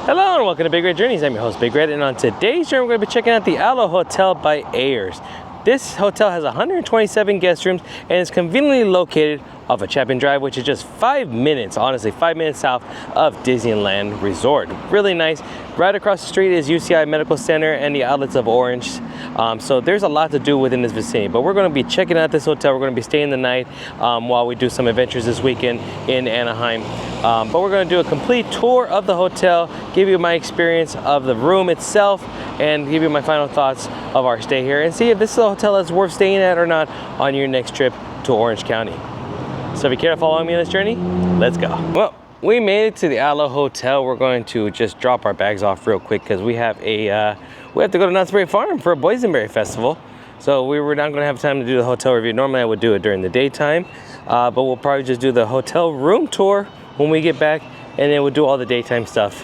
Hello and welcome to Big Red Journeys. I'm your host Big Red, and on today's journey we're going to be checking out the ALO Hotel by Ayers. This hotel has 127 guest rooms and is conveniently located off of Chapin Drive, which is just 5 minutes, honestly 5 minutes south of Disneyland Resort. Really nice. Right across the street is UCI Medical Center and the outlets of Orange. So there's a lot to do within this vicinity, but we're going to be checking out this hotel. We're going to be staying the night while we do some adventures this weekend in Anaheim. But we're going to do a complete tour of the hotel, give you my experience of the room itself, and give you my final thoughts of our stay here, and see if this is a hotel that's worth staying at or not on your next trip to Orange County. So if you care to follow me on this journey, let's go. Well, we made it to the ALO Hotel. We're going to just drop our bags off real quick because we have to go to Knott's Berry Farm for a boysenberry festival. So we were not going to have time to do the hotel review. Normally I would do it during the daytime, but we'll probably just do the hotel room tour when we get back, and then we'll do all the daytime stuff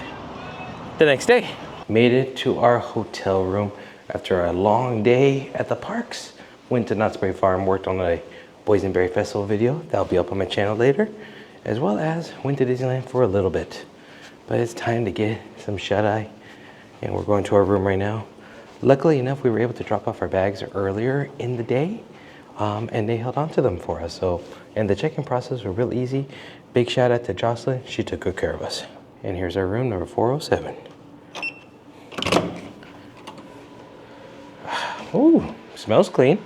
the next day. Made it to our hotel room after a long day at the parks. Went to Knott's Berry Farm, worked on a boysenberry festival video that'll be up on my channel later, as well as went to Disneyland for a little bit. But it's time to get some shut-eye, and we're going to our room right now. Luckily enough, we were able to drop off our bags earlier in the day, and they held on to them for us. And the check-in process was real easy. Big shout out to Jocelyn, she took good care of us. And here's our room, number 407. Ooh, smells clean.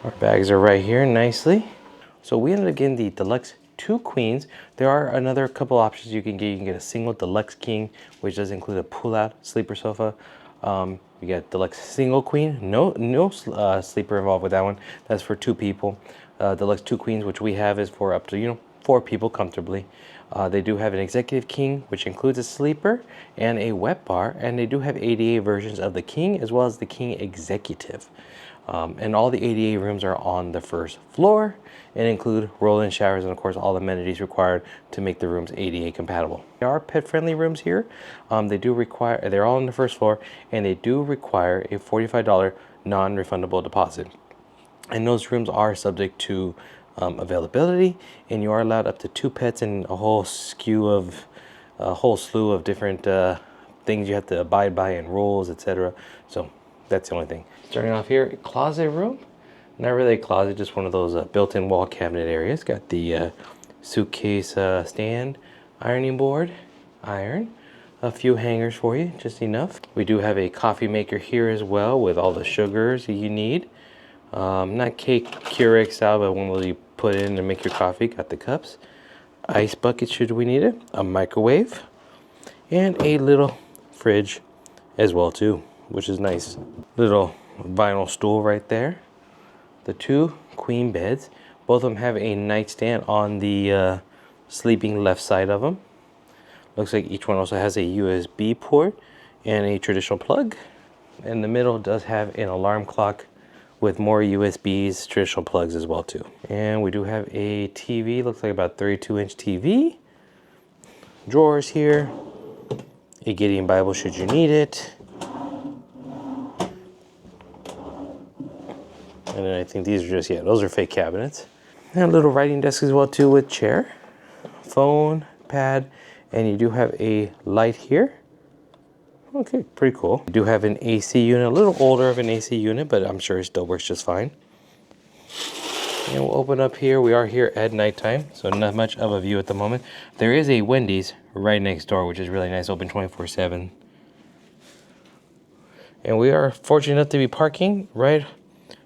Our bags are right here nicely. So we ended up getting the deluxe 2 queens. There are another couple options you can get. You can get a single deluxe king, which does include a pull-out sleeper sofa. You get deluxe single queen, no sleeper involved with that one. That's for 2 people. Deluxe 2 queens, which we have, is for up to 4 people comfortably. They do have an executive king, which includes a sleeper and a wet bar, and they do have ADA versions of the king as well as the king executive. And all the ADA rooms are on the first floor and include roll-in showers and of course all amenities required to make the rooms ADA compatible. There are pet-friendly rooms here. They're all on the first floor, and they do require a $45 non-refundable deposit. And those rooms are subject to availability, and you are allowed up to 2 pets and a whole slew of different things you have to abide by and rules, etc. So that's the only thing. Starting off here, closet room. Not really a closet, just one of those built-in wall cabinet areas. Got the suitcase stand, ironing board, iron, a few hangers for you, just enough. We do have a coffee maker here as well with all the sugars you need. Not cake Keurig style, but one that you put in and make your coffee. Got the cups, ice bucket should we need it, a microwave, and a little fridge as well too, which is nice. Little vinyl stool right there. The 2 queen beds. Both of them have a nightstand on the sleeping left side of them. Looks like each one also has a USB port and a traditional plug. And the middle does have an alarm clock with more USBs, traditional plugs as well too. And we do have a TV, looks like about 32-inch TV. Drawers here. A Gideon Bible should you need it. And then I think these are just, those are fake cabinets. And a little writing desk as well too, with chair, phone, pad, and you do have a light here. Okay, pretty cool. You do have an AC unit, a little older of an AC unit, but I'm sure it still works just fine. And we'll open up here. We are here at nighttime, so not much of a view at the moment. There is a Wendy's right next door, which is really nice, open 24/7. And we are fortunate enough to be parking right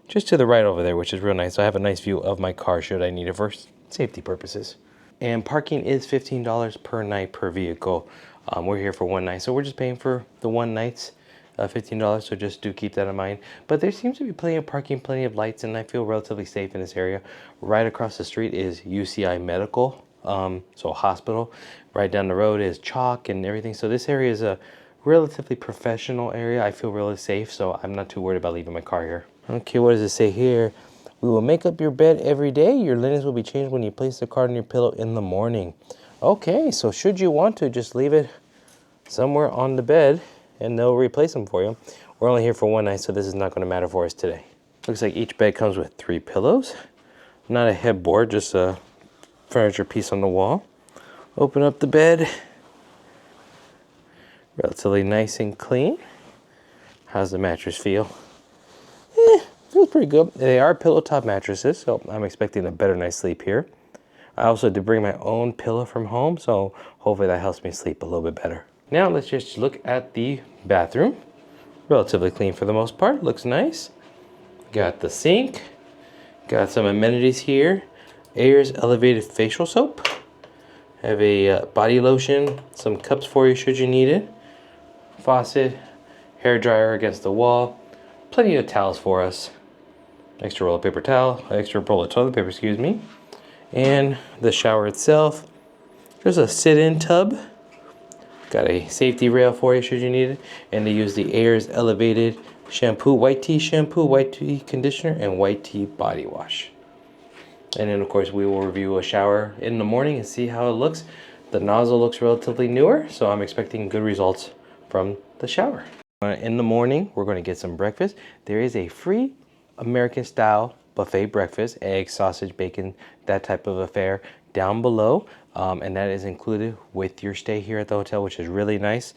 just to the right over there, which is real nice. So I have a nice view of my car should I need it for safety purposes. And parking is $15 per night per vehicle. We're here for 1 night, so we're just paying for the 1 night's $15, so just do keep that in mind. But there seems to be plenty of parking, plenty of lights, and I feel relatively safe in this area. Right across the street is UCI Medical, so a hospital. Right down the road is Chalk and everything. So this area is a relatively professional area. I feel really safe, so I'm not too worried about leaving my car here. Okay, what does it say here? We will make up your bed every day. Your linens will be changed when you place the card on your pillow in the morning. Okay, so should you want to, just leave it somewhere on the bed and they'll replace them for you. We're only here for 1 night, so this is not going to matter for us today. Looks like each bed comes with 3 pillows. Not a headboard, just a furniture piece on the wall. Open up the bed. Relatively nice and clean. How's the mattress feel? Feels pretty good. They are pillow top mattresses, so I'm expecting a better night's sleep here. I also did bring my own pillow from home, so hopefully that helps me sleep a little bit better. Now let's just look at the bathroom. Relatively clean for the most part, looks nice. Got the sink, got some amenities here. Ayres elevated facial soap. Have a body lotion, some cups for you should you need it. Faucet, hair dryer against the wall. Plenty of towels for us. Extra roll of paper towel, extra roll of toilet paper, excuse me. And the shower itself. There's a sit-in tub. Got a safety rail for you should you need it. And they use the Ayres elevated shampoo, white tea conditioner, and white tea body wash. And then of course we will review a shower in the morning and see how it looks. The nozzle looks relatively newer, so I'm expecting good results from the shower. In the morning, we're going to get some breakfast. There is a free American style buffet breakfast, eggs, sausage, bacon, that type of affair down below. And that is included with your stay here at the hotel, which is really nice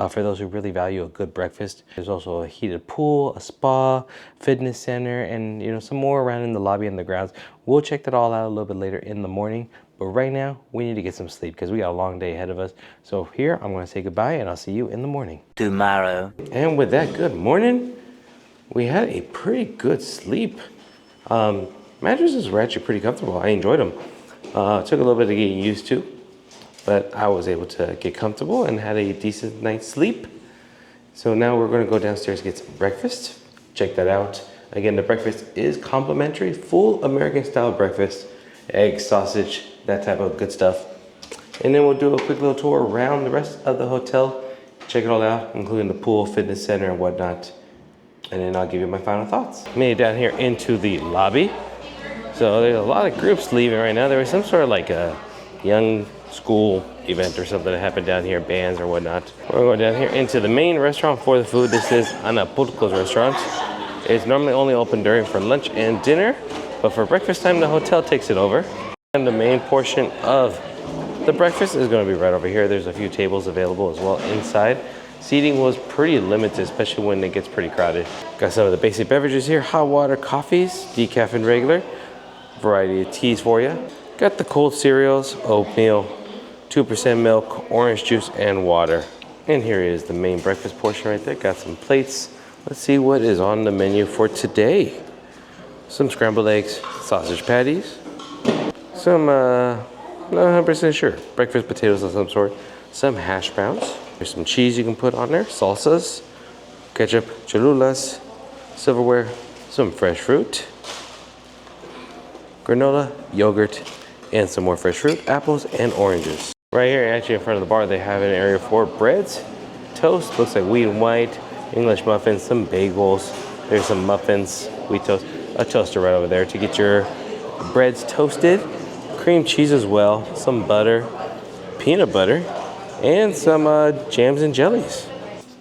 for those who really value a good breakfast. There's also a heated pool, a spa, fitness center, and some more around in the lobby and the grounds. We'll check that all out a little bit later in the morning. But right now, we need to get some sleep because we got a long day ahead of us. So here, I'm going to say goodbye, and I'll see you in the morning. Tomorrow. And with that, good morning. We had a pretty good sleep. Mattresses were actually pretty comfortable. I enjoyed them. It took a little bit of getting used to, but I was able to get comfortable and had a decent night's sleep. So now we're going to go downstairs and get some breakfast. Check that out. Again, the breakfast is complimentary, full American style breakfast, eggs, sausage, that type of good stuff. And then we'll do a quick little tour around the rest of the hotel. Check it all out, including the pool, fitness center, and whatnot. And then I'll give you my final thoughts. Made it down here into the lobby. So there's a lot of groups leaving right now. There was some sort of like a young school event or something that happened down here, bands or whatnot. We're going down here into the main restaurant for the food. This is Anapulco's restaurant. It's normally only open for lunch and dinner, but for breakfast time, the hotel takes it over. And the main portion of the breakfast is going to be right over here. There's a few tables available as well inside. Seating was pretty limited, especially when it gets pretty crowded. Got some of the basic beverages here, hot water, coffees, decaf and regular. Variety of teas for you. Got the cold cereals, oatmeal, 2% milk, orange juice, and water. And here is the main breakfast portion right there. Got some plates. Let's see what is on the menu for today. Some scrambled eggs, sausage patties, some, not 100% sure, breakfast potatoes of some sort, some hash browns. There's some cheese you can put on there, salsas, ketchup, cholulas, silverware, some fresh fruit, granola, yogurt, and some more fresh fruit, apples, and oranges. Right here, actually in front of the bar, they have an area for breads, toast, looks like wheat and white, English muffins, some bagels. There's some muffins, wheat toast, a toaster right over there to get your breads toasted, cream cheese as well, some butter, peanut butter, and some jams and jellies.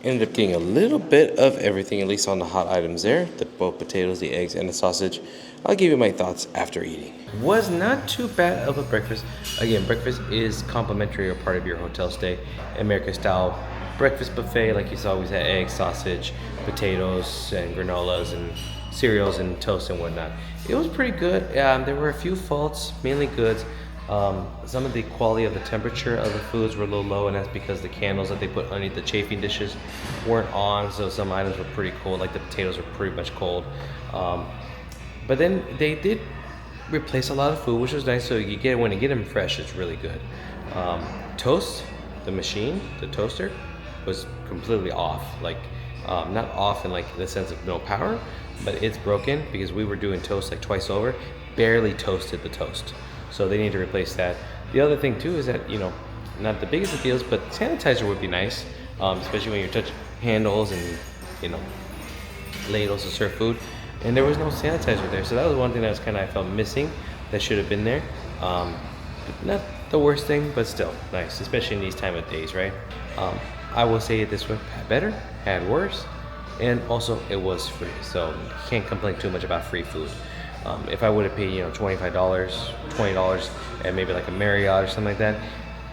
Ended up getting a little bit of everything, at least on the hot items there. Both potatoes, the eggs, and the sausage. I'll give you my thoughts after eating. Was not too bad of a breakfast. Again, breakfast is complimentary or part of your hotel stay. American style breakfast buffet, like you saw, we had eggs, sausage, potatoes, and granolas, and cereals, and toast, and whatnot. It was pretty good. There were a few faults, mainly goods. Some of the quality of the temperature of the foods were a little low, and that's because the candles that they put underneath the chafing dishes weren't on, so some items were pretty cold, like the potatoes were pretty much cold. But then they did replace a lot of food, which was nice, so when you get them fresh, it's really good. Toast, the machine, the toaster, was completely off. Like, not off in like the sense of no power, but it's broken because we were doing toast like twice over, barely toasted the toast. So they need to replace that. The other thing too is that, not the biggest of deals, but sanitizer would be nice, especially when you're touching handles and, ladles to serve food. And there was no sanitizer there. So that was one thing that I felt missing that should have been there. Not the worst thing, but still nice, especially in these time of days, right? I will say it this way, had better, had worse, and also it was free. So you can't complain too much about free food. If I would have paid, $25, $20 at maybe like a Marriott or something like that,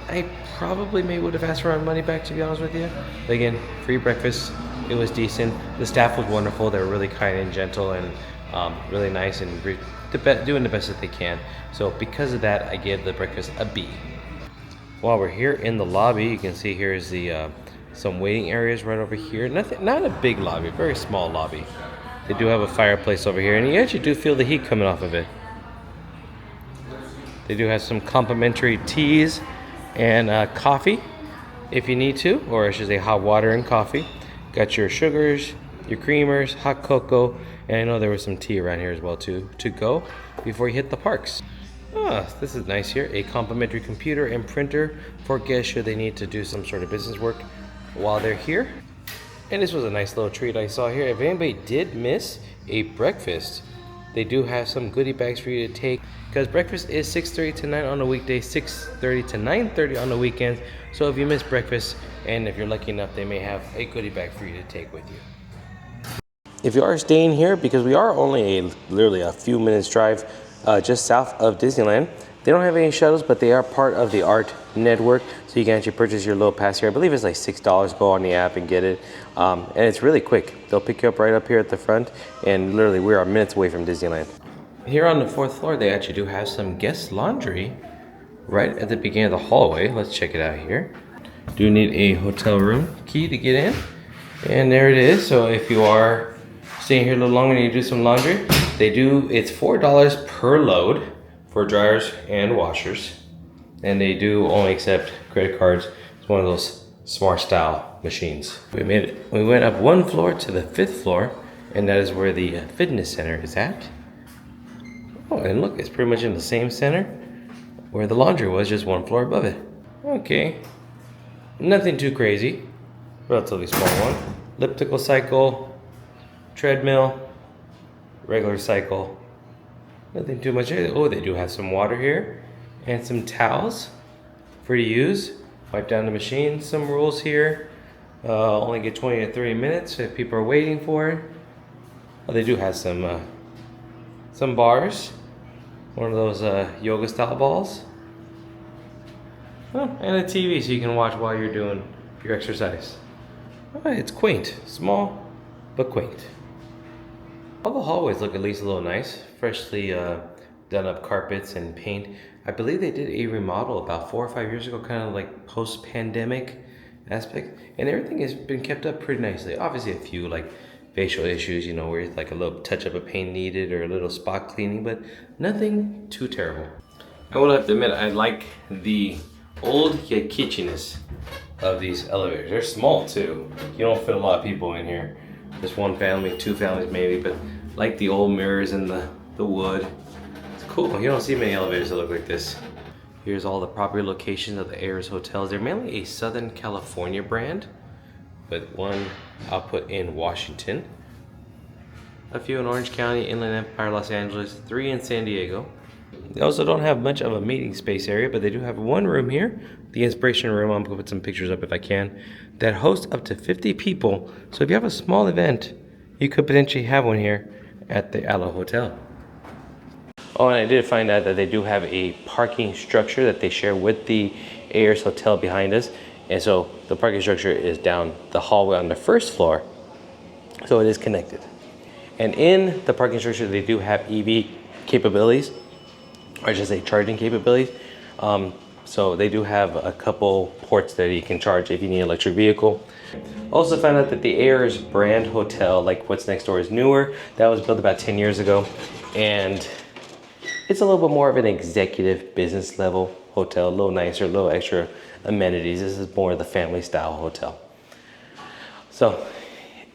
I probably maybe would have asked for my money back, to be honest with you. But again, free breakfast. It was decent. The staff was wonderful. They were really kind and gentle and really nice and doing the best that they can. So because of that, I gave the breakfast a B. While we're here in the lobby, you can see here's the some waiting areas right over here. Not a big lobby, very small lobby. They do have a fireplace over here, and you actually do feel the heat coming off of it. They do have some complimentary teas and coffee if you need to, or I should say hot water and coffee. Got your sugars, your creamers, hot cocoa, and I know there was some tea around here as well too to go before you hit the parks. Ah, this is nice here. A complimentary computer and printer for guests should they need to do some sort of business work while they're here. And this was a nice little treat I saw here. If anybody did miss a breakfast, they do have some goodie bags for you to take, because breakfast is 6:30 to 9 on the weekdays, 6:30 to 9:30 on the weekends. So if you miss breakfast, and if you're lucky enough, they may have a goodie bag for you to take with you. If you are staying here, because we are only literally a few minutes drive just south of Disneyland, they don't have any shuttles, but they are part of the ART network, so you can actually purchase your little pass here. I believe it's like $6. Go on the app and get it, and it's really quick. They'll pick you up right up here at the front, and literally we are minutes away from Disneyland. Here on the 4th floor, they actually do have some guest laundry right at the beginning of the hallway. Let's check it out here. Do need a hotel room key to get in, and there it is. So if you are staying here a little longer and you do some laundry, it's $4 per load for dryers and washers, and they do only accept credit cards. It's one of those smart style machines. We went up one floor to the 5th floor, and that is where the fitness center is at. Oh, and look, it's pretty much in the same center where the laundry was, just one floor above it. Okay, nothing too crazy, relatively small one. Elliptical cycle, treadmill, regular cycle. Nothing too much. Oh, they do have some water here and some towels for you to use. Wipe down the machine. Some rules here. Only get 20 to 30 minutes if people are waiting for it. Oh, they do have some bars. One of those yoga style balls. Oh, and a TV so you can watch while you're doing your exercise. Oh, it's quaint. Small, but quaint. All the hallways look at least a little nice. Freshly done up carpets and paint. I believe they did a remodel about 4 or 5 years ago, kind of like post-pandemic aspect. And everything has been kept up pretty nicely. Obviously a few like facial issues, you know, where it's like a little touch up of paint needed or a little spot cleaning, but nothing too terrible. I will have to admit, I like the old yet kitschiness of these elevators. They're small too. You don't fit a lot of people in here. Just one family, 2 families maybe, but like the old mirrors and the wood. It's cool. You don't see many elevators that look like this. Here's all the property locations of the Ayres hotels. They're mainly a Southern California brand, but one output in Washington, a few in Orange County, Inland Empire, Los Angeles, 3 in San Diego. They also don't have much of a meeting space area, but they do have one room here, the inspiration room. I'm gonna put some pictures up if I can, that hosts up to 50 people. So if you have a small event, you could potentially have one here at the ALO Hotel. Oh, and I did find out that they do have a parking structure that they share with the Ayers Hotel behind us. And so the parking structure is down the hallway on the 1st floor. So it is connected. And in the parking structure, they do have EV capabilities, or I should say charging capabilities. So they do have a couple ports that you can charge if you need an electric vehicle. Also found out that the Ayers brand hotel, like what's next door, is newer. That was built about 10 years ago. And it's a little bit more of an executive business level hotel, a little nicer, a little extra amenities. This is more of the family style hotel. So,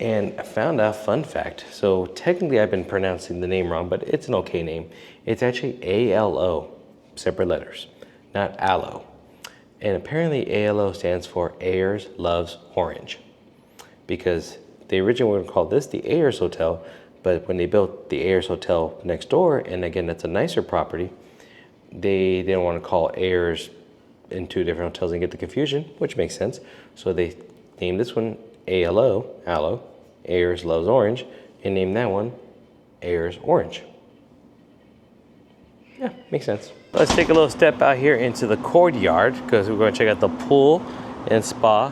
and I found out, fun fact, so technically I've been pronouncing the name wrong, but it's an okay name. It's actually ALO, separate letters, not Aloe. And apparently ALO stands for Ayers Loves Orange, because they originally were called this the Ayers Hotel, but when they built the Ayers Hotel next door, and again, that's a nicer property, they didn't want to call Ayers in 2 different hotels and get the confusion, which makes sense. So they named this one Aloe, Ayers Loves Orange, and named that one Ayers Orange. Yeah, makes sense. Let's take a little step out here into the courtyard because we're going to check out the pool and spa.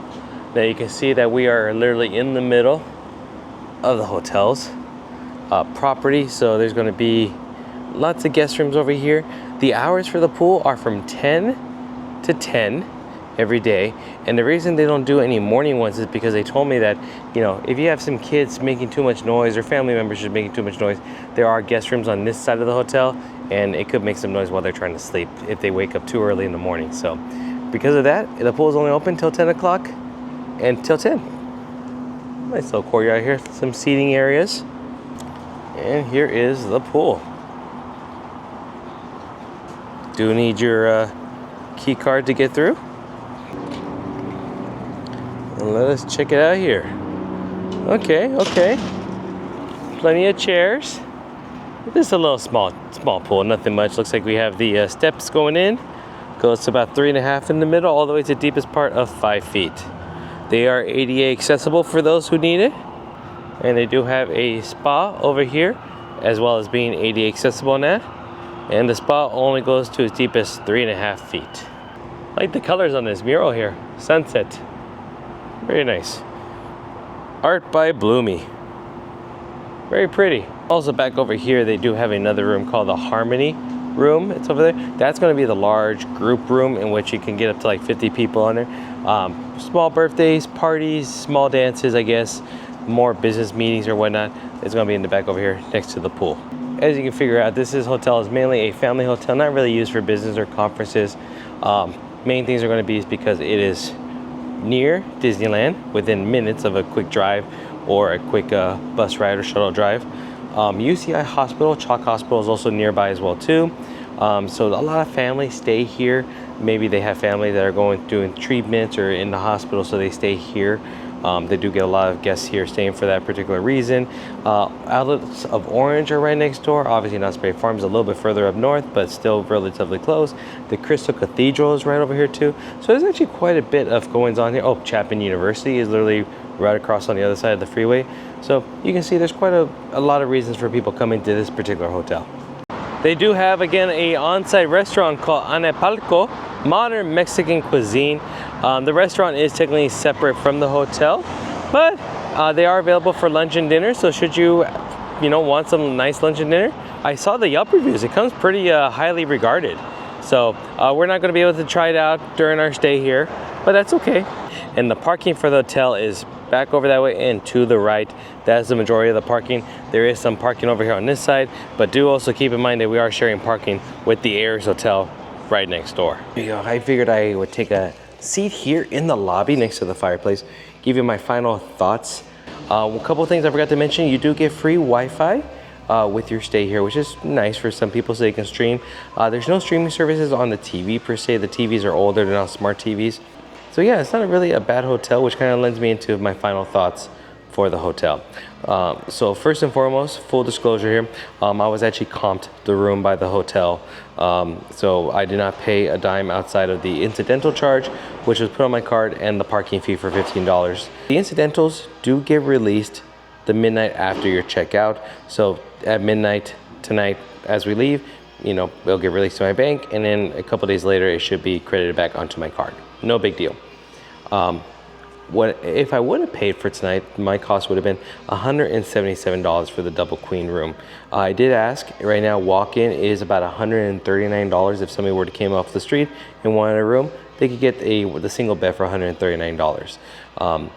Now you can see that we are literally in the middle of the hotel's property. So there's going to be lots of guest rooms over here. The hours for the pool are from 10 to 10 every day. And the reason they don't do any morning ones is because they told me that, you know, if you have some kids making too much noise or family members just making too much noise, there are guest rooms on this side of the hotel and it could make some noise while they're trying to sleep if they wake up too early in the morning. So because of that, the pool is only open till 10 o'clock and till 10. Nice little courtyard here, some seating areas. And here is the pool. Do need your key card to get through. And let us check it out here. Okay. Plenty of chairs. This is a little small pool, nothing much. Looks like we have the steps going in. Goes to about 3.5 in the middle, all the way to the deepest part of 5 feet. They are ADA accessible for those who need it. And they do have a spa over here, as well as being ADA accessible on that. And the spa only goes to its deepest 3.5 feet. I like the colors on this mural here. Sunset. Very nice. Art by Bloomy. Very pretty. Also back over here, they do have another room called the Harmony room. It's over there. That's going to be the large group room in which you can get up to like 50 people on there. Small birthdays, parties, small dances, I guess. More business meetings or whatnot. It's going to be in the back over here next to the pool. As you can figure out, this hotel is mainly a family hotel, not really used for business or conferences. Main things are going to be is because it is near Disneyland, within minutes of a quick drive or a quick bus ride or shuttle drive. UCI Hospital, Chalk Hospital is also nearby as well too. So a lot of families stay here. Maybe they have family that are doing treatments or in the hospital, so they stay here. They do get a lot of guests here staying for that particular reason. Outlets of Orange are right next door. Obviously not Spray Farms, a little bit further up north, but still relatively close. The Crystal Cathedral is right over here too. So there's actually quite a bit of goings on here. Oh, Chapman University is literally right across on the other side of the freeway. So you can see there's quite a lot of reasons for people coming to this particular hotel. They do have, again, a on-site restaurant called Anapalco, modern Mexican cuisine. The restaurant is technically separate from the hotel, but they are available for lunch and dinner. So should you want some nice lunch and dinner, I saw the Yelp reviews. It comes pretty highly regarded. So we're not going to be able to try it out during our stay here, but that's okay. And the parking for the hotel is back over that way and to the right. That's the majority of the parking. There is some parking over here on this side, but do also keep in mind that we are sharing parking with the Ayres Hotel right next door. I figured I would take a seat here in the lobby next to the fireplace, give you my final thoughts. A couple of things I forgot to mention. You do get free Wi-Fi with your stay here, which is nice for some people so they can stream. There's no streaming services on the TV per se. The TVs are older, they're not smart TVs. So yeah, it's not really a bad hotel, which kind of lends me into my final thoughts for the hotel. So first and foremost, full disclosure here, I was actually comped the room by the hotel. So I did not pay a dime outside of the incidental charge, which was put on my card, and the parking fee for $15. The incidentals do get released the midnight after your checkout. So at midnight tonight, as we leave, it'll get released to my bank, and then a couple days later, it should be credited back onto my card. No big deal. If I would have paid for tonight, my cost would have been $177 for the double queen room. I did ask. Right now, walk-in is about $139. If somebody were to came off the street and wanted a room, they could get the single bed for $139.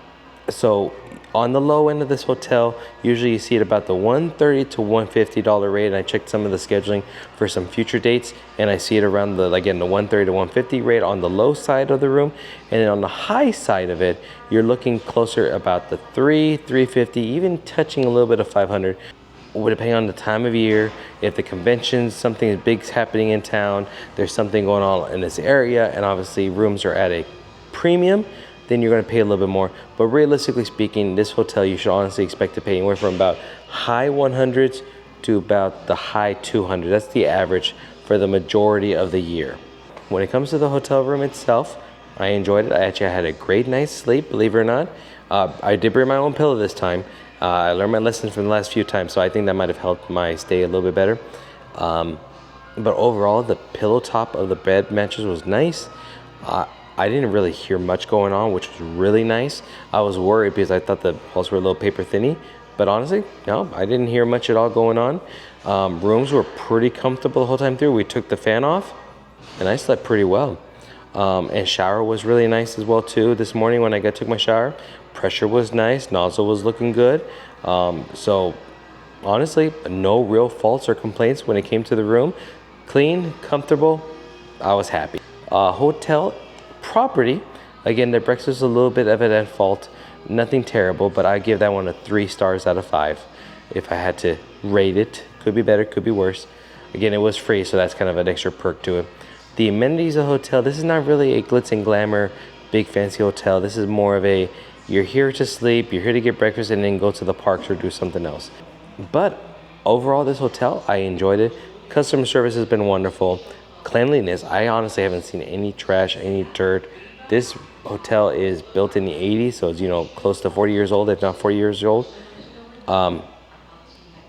So on the low end of this hotel, usually you see it about the $130 to $150 rate. And I checked some of the scheduling for some future dates, and I see it around the $130 to $150 rate on the low side of the room. And then on the high side of it, you're looking closer about the $350, even touching a little bit of $500. Depending on the time of year, if the conventions, something big's happening in town, there's something going on in this area, and obviously rooms are at a premium, then you're going to pay a little bit more. But realistically speaking, this hotel you should honestly expect to pay anywhere from about high 100s to about the high 200s. That's the average for the majority of the year. When it comes to the hotel room itself, I enjoyed it. I had a great night's sleep, believe it or not. I did bring my own pillow this time. I learned my lessons from the last few times, so I think that might have helped my stay a little bit better. But overall, the pillow top of the bed mattress was nice. I didn't really hear much going on, which was really nice. I was worried because I thought the walls were a little paper thinny. But honestly, no, I didn't hear much at all going on. Rooms were pretty comfortable the whole time through. We took the fan off and I slept pretty well. And shower was really nice as well too. This morning when I took my shower, pressure was nice, nozzle was looking good. So honestly, no real faults or complaints when it came to the room. Clean, comfortable, I was happy. Hotel property, again, the breakfast was a little bit of it at fault. Nothing terrible, but I give that one a 3 stars out of 5. If I had to rate it, could be better, could be worse. Again, it was free, so that's kind of an extra perk to it. The amenities of the hotel, this is not really a glitz and glamour, big fancy hotel. This is more of a, you're here to sleep, you're here to get breakfast, and then go to the parks or do something else. But overall, this hotel, I enjoyed it. Customer service has been wonderful. Cleanliness, I honestly haven't seen any trash, any dirt. This hotel is built in the 80s, so it's, you know, close to 40 years old, if not 40 years old. And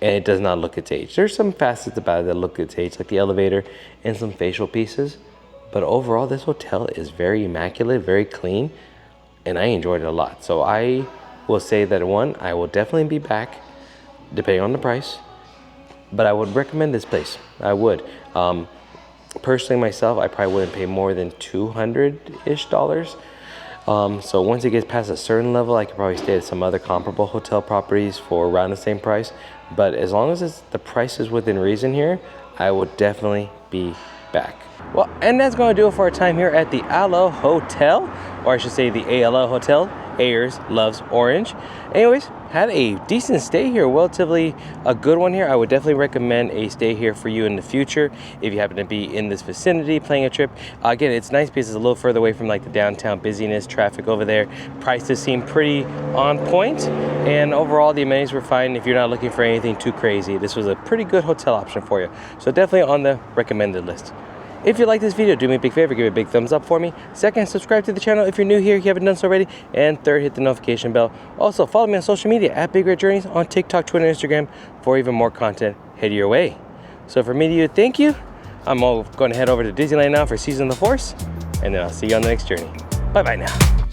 it does not look its age. There's some facets about it that look its age, like the elevator and some facial pieces. But overall, this hotel is very immaculate, very clean, and I enjoyed it a lot. So I will say that one, I will definitely be back, depending on the price. But I would recommend this place. I would. Personally, myself, I probably wouldn't pay more than $200-ish. So once it gets past a certain level, I could probably stay at some other comparable hotel properties for around the same price. But as long as the price is within reason here, I would definitely be back. Well, and that's going to do it for our time here at the ALO Hotel, or I should say the ALO Hotel. Ayers loves orange. Anyways, had a decent stay here, relatively a good one here. I would definitely recommend a stay here for you in the future if you happen to be in this vicinity planning a trip. Again, it's nice because it's a little further away from like the downtown busyness, traffic over there. Prices seem pretty on point, and overall the amenities were fine. If you're not looking for anything too crazy, this was a pretty good hotel option for you. So definitely on the recommended list. If you like this video, do me a big favor, give it a big thumbs up for me. Second, subscribe to the channel if you're new here, if you haven't done so already. And third, hit the notification bell. Also, follow me on social media at BigRedJourneys on TikTok, Twitter, and Instagram for even more content headed your way. So for me to you, thank you. I'm going to head over to Disneyland now for Season of the Force, and then I'll see you on the next journey. Bye-bye now.